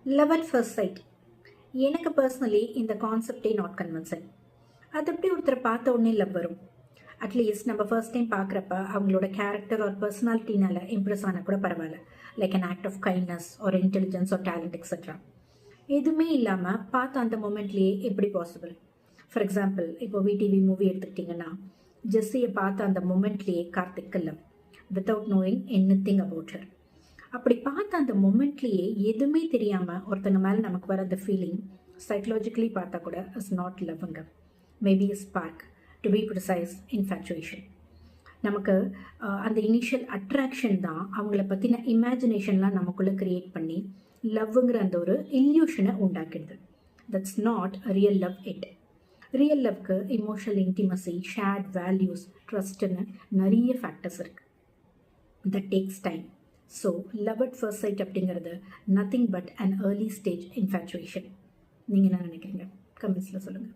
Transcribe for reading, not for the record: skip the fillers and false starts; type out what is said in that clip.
Love at first side. எனக்கு personally இந்த கான்செப்டே நாட் கன்வின்சிங். அது எப்படி ஒருத்தரை பார்த்த உடனே லவ் வரும்? அட்லீஸ்ட் நம்ம ஃபர்ஸ்ட் டைம் பார்க்குறப்ப அவங்களோட கேரக்டர் ஒரு பர்சனாலிட்டினால இம்ப்ரெஸ் ஆனால் கூட பரவாயில்ல. Like an act of kindness ஒரு இன்டெலிஜென்ஸ் ஒரு டேலண்ட் எக்ஸெட்ரா. எதுவுமே இல்லாமல் பார்த்த அந்த மூமெண்ட்லேயே எப்படி பாசிபிள்? ஃபார் எக்ஸாம்பிள், இப்போ விடிவி மூவி எடுத்துக்கிட்டிங்கன்னா, ஜெஸ்ஸியை பார்த்த அந்த மூமெண்ட்லேயே Karthik love without knowing anything about her. அப்படி பார்த்த அந்த மொமெண்ட்லேயே எதுவுமே தெரியாமல் ஒருத்தங்க மேலே நமக்கு வர அந்த ஃபீலிங் சைக்கலாஜிக்கலி பார்த்தா கூட இஸ் நாட் லவ்ங்க. Maybe is spark, to be precise infatuation. நமக்கு அந்த இனிஷியல் அட்ராக்ஷன் தான் அவங்கள பற்றின இமேஜினேஷன்லாம் நமக்குள்ளே க்ரியேட் பண்ணி லவ்ங்கிற அந்த ஒரு இல்யூஷனை உண்டாக்கிடுது. That's not real love it. Real லவ்க்கு இமோஷனல் இன்டிமசி, ஷேர்ட் வேல்யூஸ், ட்ரஸ்ட்டுன்னு நிறைய ஃபேக்டர்ஸ் இருக்குது. That takes time. So love at first sight அப்படிங்கிறது nothing but an early stage infatuation. நீங்கள் என்ன நினைக்கிறீங்க? கமெண்ட்ஸில் சொல்லுங்கள்.